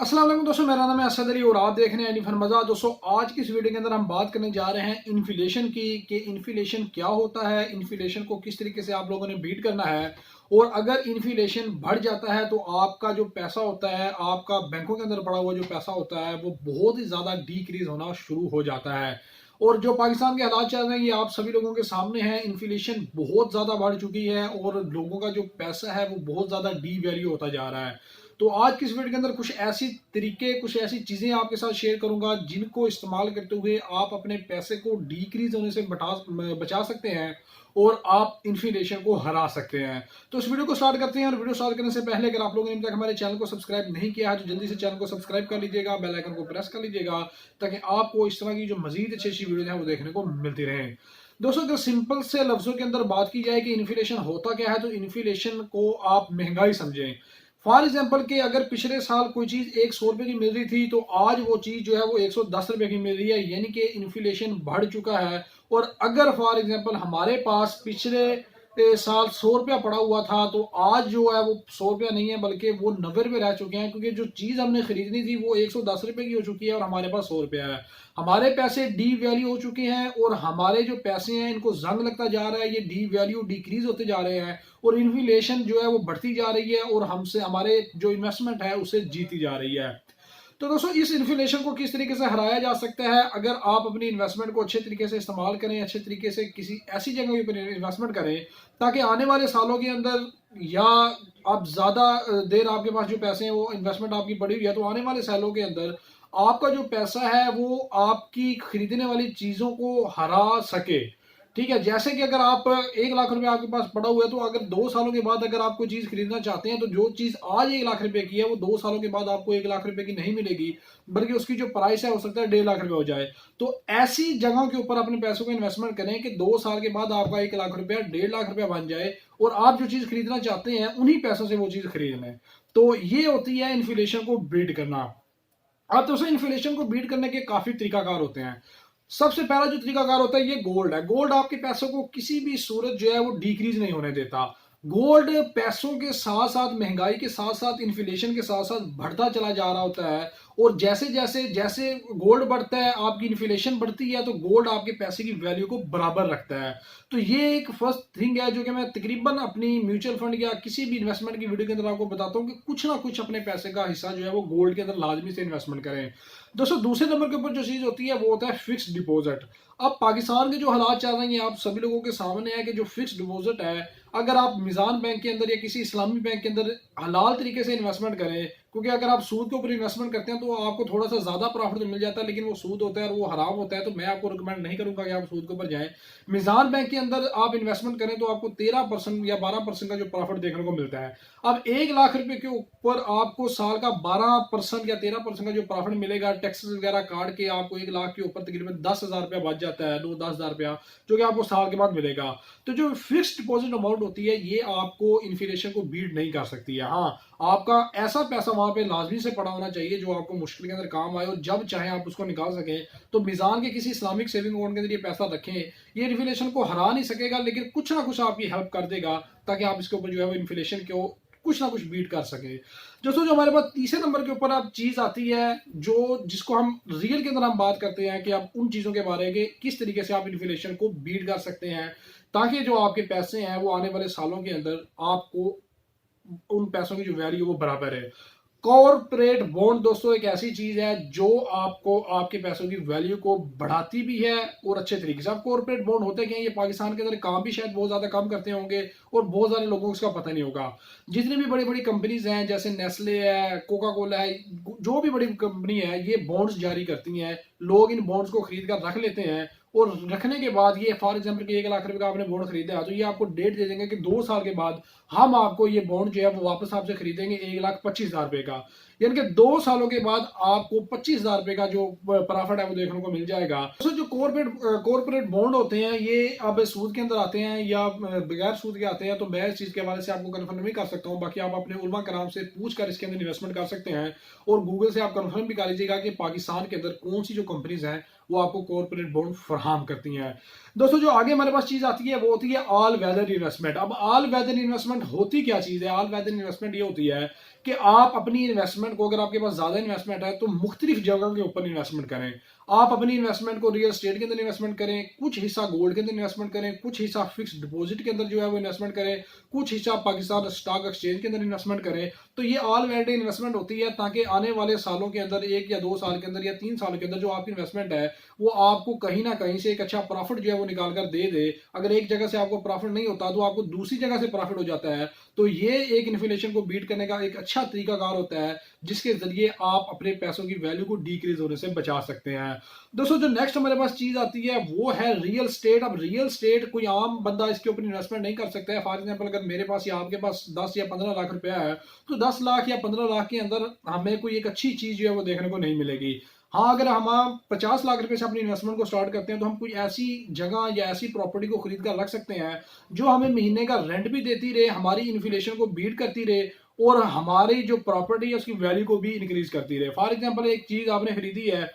अस्सलाम वालेकुम दोस्तों, मेरा नाम है असद अली और आप देख रहे हैं एनी फन मज़ा। दोस्तों, आज की इस वीडियो के अंदर हम बात करने जा रहे हैं इन्फ्लेशन की कि इन्फ्लेशन क्या होता है, इन्फ्लेशन को किस तरीके से आप लोगों ने बीट करना है। और अगर इन्फ्लेशन बढ़ जाता है तो आपका जो पैसा होता है, आपका बैंकों के अंदर पड़ा हुआ जो पैसा होता है, वो बहुत ही ज़्यादा डिक्रीज होना शुरू हो जाता है। और जो पाकिस्तान के हालात चल रहे हैं ये आप सभी लोगों के सामने है। इन्फ्लेशन बहुत ज़्यादा बढ़ चुकी है और लोगों का जो पैसा है वो बहुत ज़्यादा डी वैल्यू होता जा रहा है। तो आज की इस वीडियो के अंदर कुछ ऐसी चीजें आपके साथ शेयर करूंगा जिनको इस्तेमाल करते हुए आप अपने पैसे को डिक्रीज होने से बचा सकते हैं और आप इन्फ्लेशन को हरा सकते हैं। तो इस वीडियो को स्टार्ट करते हैं। और वीडियो स्टार्ट करने से पहले अगर आप लोगों ने अभी तक हमारे चैनल को सब्सक्राइब नहीं किया है तो जल्दी से चैनल को सब्सक्राइब कर लीजिएगा, बेल आइकन को प्रेस कर लीजिएगा ताकि आपको इस तरह की जो मजीद अच्छी अच्छी वीडियो है वो देखने को मिलती रहे। दोस्तों, अगर सिंपल से लफ्जों के अंदर बात की जाए कि इन्फ्लेशन होता क्या है, तो इन्फ्लेशन को आप महंगाई समझें। फॉर एग्जाम्पल कि अगर पिछले साल कोई चीज 100 रुपए की मिल रही थी तो आज वो चीज जो है वो 110 रुपए की मिल रही है, यानी कि इन्फ्लेशन बढ़ चुका है। और अगर फॉर एग्जाम्पल हमारे पास पिछले साल 100 रुपया पड़ा हुआ था तो आज जो है वो 100 रुपया नहीं है बल्कि वो 90 रुपये रह चुके हैं, क्योंकि जो चीज हमने खरीदनी थी वो 110 रुपए की हो चुकी है और हमारे पास 100 रुपया है। हमारे पैसे डी वैल्यू हो चुके हैं और हमारे जो पैसे हैं इनको जंग लगता जा रहा है, ये डी वैल्यू डिक्रीज होते जा रहे हैं और इन्फ्लेशन जो है वो बढ़ती जा रही है और हमसे हमारे जो इन्वेस्टमेंट है उसे जीती जा रही है। तो दोस्तों, इस इन्फ्लेशन को किस तरीके से हराया जा सकता है, अगर आप अपनी इन्वेस्टमेंट को अच्छे तरीके से इस्तेमाल करें, अच्छे तरीके से किसी ऐसी जगह के ऊपर इन्वेस्टमेंट करें ताकि आने वाले सालों के अंदर या आप ज़्यादा देर आपके पास जो पैसे हैं वो इन्वेस्टमेंट आपकी पड़ी हुई है तो आने वाले सालों के अंदर आपका जो पैसा है वो आपकी खरीदने वाली चीज़ों को हरा सके। ठीक है, जैसे कि अगर आप 1 लाख रुपए आपके पास पड़ा हुआ है तो अगर 2 सालों के बाद अगर आप कोई चीज खरीदना चाहते हैं तो जो चीज आज 1 लाख रुपए की है वो 2 सालों के बाद आपको 1 लाख रुपए की नहीं मिलेगी, बल्कि उसकी जो प्राइस है हो सकता है 1.5 लाख रुपए हो जाए। तो ऐसी जगहों के ऊपर अपने पैसों को इन्वेस्टमेंट करें कि 2 साल के बाद आपका 1 लाख रुपया 1.5 लाख रुपया बन जाए और आप जो चीज खरीदना चाहते हैं उन्हीं पैसों से वो चीज खरीद लें। तो ये होती है इन्फ्लेशन को बीट करना। अब दोस्तों, इन्फ्लेशन को बीट करने के काफी तरीकाकार होते हैं। सबसे पहला जो तरीकाकार होता है ये गोल्ड है। गोल्ड आपके पैसों को किसी भी सूरत जो है वो डिक्रीज नहीं होने देता। गोल्ड पैसों के साथ साथ, महंगाई के साथ साथ, इन्फ्लेशन के साथ साथ बढ़ता चला जा रहा होता है। और जैसे जैसे जैसे गोल्ड बढ़ता है आपकी इन्फ्लेशन बढ़ती है तो गोल्ड आपके पैसे की वैल्यू को बराबर रखता है। तो ये एक फर्स्ट थिंग है जो कि मैं तकरीबन अपनी म्यूचुअल फंड या किसी भी इन्वेस्टमेंट की वीडियो के अंदर आपको बताता हूँ कि कुछ ना कुछ अपने पैसे का हिस्सा जो है वो गोल्ड के अंदर लाजमी से इन्वेस्टमेंट करें। दोस्तों, दूसरे नंबर के ऊपर जो चीज होती है वो होता है फिक्स डिपॉजिट। अब पाकिस्तान के जो हालात चल रहे हैं आप सभी लोगों के सामने है कि जो फिक्स डिपॉजिट है, अगर आप मिजान बैंक के अंदर या किसी इस्लामी बैंक के अंदर हलाल तरीके से इन्वेस्टमेंट करें, क्योंकि अगर आप सूद के ऊपर इन्वेस्टमेंट करते हैं तो आपको थोड़ा सा ज्यादा प्रॉफिट तो मिल जाता है, लेकिन वो सूद होता है और वो हराम होता है, तो मैं आपको रिकमेंड नहीं करूंगा कि आप सूद के ऊपर जाएं। मिजान बैंक के अंदर आप इन्वेस्टमेंट करें तो आपको 13% या 12% का जो प्रॉफिट देखने को मिलता है। अब 1 लाख रुपए के ऊपर आपको साल का 12% या 13% का जो प्रॉफिट मिलेगा, टैक्सेस वगैरह काट के आपको 1 लाख के ऊपर तकरीबन 10,000 रुपया बच जाता है, 9-10,000 रुपया, जो कि आपको साल के बाद मिलेगा। तो जो फिक्स्ड डिपॉजिट अमाउंट होती है ये आपको इन्फ्लेशन को बीट नहीं कर सकती है। हाँ, आपका ऐसा पैसा वहां पे लाजमी से पड़ा होना चाहिए जो आपको मुश्किल के अंदर काम आए और जब चाहे आप उसको निकाल सकें। तो मिजान के किसी इस्लामिक सेविंग अकाउंट के अंदर ये पैसा रखें। ये इन्फ्लेशन को हरा नहीं सकेगा लेकिन कुछ ना कुछ आपकी हेल्प कर देगा ताकि आप इसके ऊपर जो है वो इन्फ्लेशन को कुछ ना कुछ बीट कर सके। दोस्तों, जो हमारे पास तीसरे नंबर के ऊपर अब चीज आती है जो जिसको हम रियल के अंदर हम बात करते हैं कि आप उन चीजों के बारे में किस तरीके से आप इन्फ्लेशन को बीट कर सकते हैं ताकि जो आपके पैसे हैं वो आने वाले सालों के अंदर आपको उन पैसों की जो वैल्यू वो बराबर है। कॉर्पोरेट बॉन्ड दोस्तों एक ऐसी चीज है जो आपको आपके पैसों की वैल्यू को बढ़ाती भी है और अच्छे तरीके से। अब कॉर्पोरेट बॉन्ड होते क्या है, ये पाकिस्तान के अंदर काम भी शायद बहुत ज्यादा कम करते होंगे और बहुत सारे लोगों को इसका पता नहीं होगा। जितनी भी बड़ी बड़ी कंपनीज हैं जैसे नेस्ले है, कोका कोला है, जो भी बड़ी कंपनी है ये बॉन्ड्स जारी करती हैं। लोग इन बॉन्ड्स को खरीद कर रख लेते हैं और रखने के बाद ये फॉर एग्जाम्पल कि 1 लाख रुपए का आपने बॉन्ड खरीदा है तो ये आपको डेट दे देंगे कि 2 साल के बाद हम आपको ये बॉन्ड जो है वो वापस आपसे खरीदेंगे 1,25,000 रुपए का। यानी कि 2 सालों के बाद आपको 25,000 रुपए का जो प्रॉफिट है वो देखने को मिल जाएगा। तो जो कॉर्पोरेट बॉन्ड होते हैं ये अब सूद के अंदर आते हैं या बगैर सूद के आते हैं, तो मैं इस चीज के हवाले से आपको कंफर्म नहीं कर सकता हूँ। बाकी आप अपने उलमा कराम से पूछ कर इसके अंदर इन्वेस्टमेंट कर सकते हैं और गूगल से आप कंफर्म भी कर लीजिएगा कि पाकिस्तान के अंदर कौन सी जो कंपनीज हैं वो आपको कॉर्पोरेट बॉन्ड फराहम करती हैं। दोस्तों, जो आगे हमारे पास चीज आती है वो होती है ऑल वेदर इन्वेस्टमेंट। अब ऑल वेदर इन्वेस्टमेंट होती क्या चीज है? ऑल वेदर इन्वेस्टमेंट ये होती है कि आप अपनी इन्वेस्टमेंट को, अगर आपके पास ज़्यादा इन्वेस्टमेंट है तो मुख्तलिफ जगह के ऊपर इन्वेस्टमेंट करें। आप अपनी इन्वेस्टमेंट को रियल एस्टेट के अंदर इन्वेस्टमेंट करें, कुछ हिस्सा गोल्ड के अंदर इन्वेस्टमेंट करें, कुछ हिस्सा फिक्स डिपॉजिट के अंदर जो है वो इन्वेस्टमेंट करें, कुछ हिस्सा पाकिस्तान स्टॉक एक्सचेंज के अंदर इन्वेस्टमेंट करें। तो ये ऑल वेल्ड इन्वेस्टमेंट होती है ताकि आने वाले सालों के अंदर, 1 या 2 साल के अंदर या 3 साल के अंदर, जो आपकी इन्वेस्टमेंट है वो आपको कहीं ना कहीं से एक अच्छा प्रॉफिट जो है वो निकाल कर दे दे। अगर एक जगह से आपको प्रॉफिट नहीं होता तो आपको दूसरी जगह से प्रॉफिट हो जाता है। तो ये एक इन्फ्लेशन को बीट करने का एक अच्छा तरीकाकार होता है, जिसके जरिए आप अपने पैसों की वैल्यू को डिक्रीज होने से बचा सकते हैं। दोस्तों, जो नेक्स्ट हमारे पास चीज आती है वो है रियल स्टेट। अब रियल स्टेट कोई आम बंदा इसके ऊपर इन्वेस्टमेंट नहीं कर सकता है। फॉर एग्जांपल, अगर मेरे पास या आपके पास 10 या 15 लाख रुपया है, तो 10 लाख या 15 लाख के अंदर हमें कोई एक अच्छी चीज जो है वो देखने को नहीं मिलेगी। हाँ, अगर हम 50 लाख रुपए से अपनी इन्वेस्टमेंट को स्टार्ट करते हैं तो हम कोई ऐसी जगह या ऐसी प्रॉपर्टी को खरीद कर रख सकते हैं जो हमें महीने का रेंट भी देती रहे, हमारी इन्फ्लेशन को बीट करती रहे और हमारी जो प्रॉपर्टी है उसकी वैल्यू को भी इंक्रीज करती रहे। फॉर एग्जांपल, एक चीज आपने खरीदी है,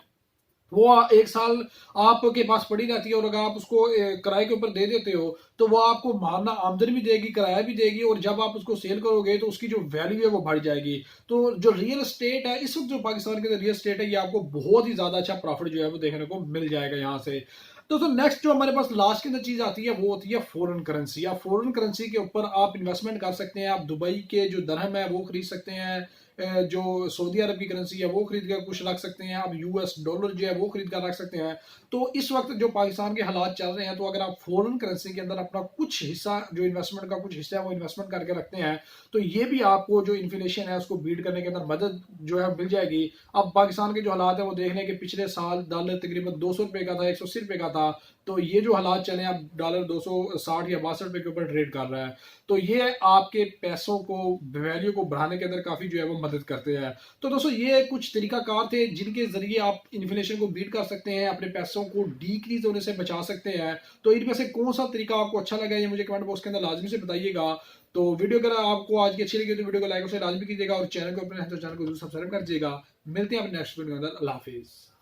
वो 1 साल आपके पास पड़ी रहती है और अगर आप उसको किराए के ऊपर दे देते हो तो वो आपको मारना आमदनी भी देगी, किराया भी देगी, और जब आप उसको सेल करोगे तो उसकी जो वैल्यू है वो बढ़ जाएगी। तो जो रियल एस्टेट है इस वक्त, जो पाकिस्तान के रियल एस्टेट है, ये आपको बहुत ही ज्यादा अच्छा प्रॉफिट जो है वो देखने को मिल जाएगा यहाँ से। तो नेक्स्ट जो हमारे पास लास्ट के अंदर चीज आती है वो होती है फॉरेन करेंसी। या फॉरेन करेंसी के ऊपर आप इन्वेस्टमेंट कर सकते हैं। आप दुबई के जो दरहम है वो खरीद सकते हैं, जो सऊदी अरब की करेंसी है वो खरीद कर कुछ रख सकते हैं, आप यूएस डॉलर जो है वो खरीद कर रख सकते हैं। तो इस वक्त जो पाकिस्तान के हालात चल रहे हैं, तो अगर आप फॉरेन करेंसी के अंदर अपना कुछ हिस्सा, जो इन्वेस्टमेंट का कुछ हिस्सा है वो इन्वेस्टमेंट करके रखते हैं, तो ये भी आपको जो इन्फ्लेशन है उसको बीट करने के अंदर मदद जो है मिल जाएगी। अब पाकिस्तान के जो हालात है वो देख लें कि पिछले साल डॉलर तकरीबन 200 रुपए का था, 180 रुपए का था। तो ये जो हालात चले, अब डॉलर 260 या 62 रुपए के ऊपर ट्रेड कर रहा है। तो ये आपके पैसों को, वैल्यू को बढ़ाने के अंदर काफी जो है वो मदद करते हैं। तो दोस्तों, ये कुछ तरीकाकार थे जिनके जरिए आप इन्फ्लेशन को बीट कर सकते हैं, अपने पैसों को डिक्रीज होने से बचा सकते हैं। तो इनमें से कौन सा तरीका आपको अच्छा लगा ये मुझे कमेंट बॉक्स के अंदर लाजमी से बताइएगा। तो वीडियो अगर आपको आज की अच्छी लगी तो वीडियो को लाइक और शेयर लाजमी कीजिएगा, और चैनल को अपने चैनल को जरूर सब्सक्राइब कर दीजिएगा। मिलते हैं अपने नेक्स्ट वीडियो के अंदर। अल्लाह हाफिज।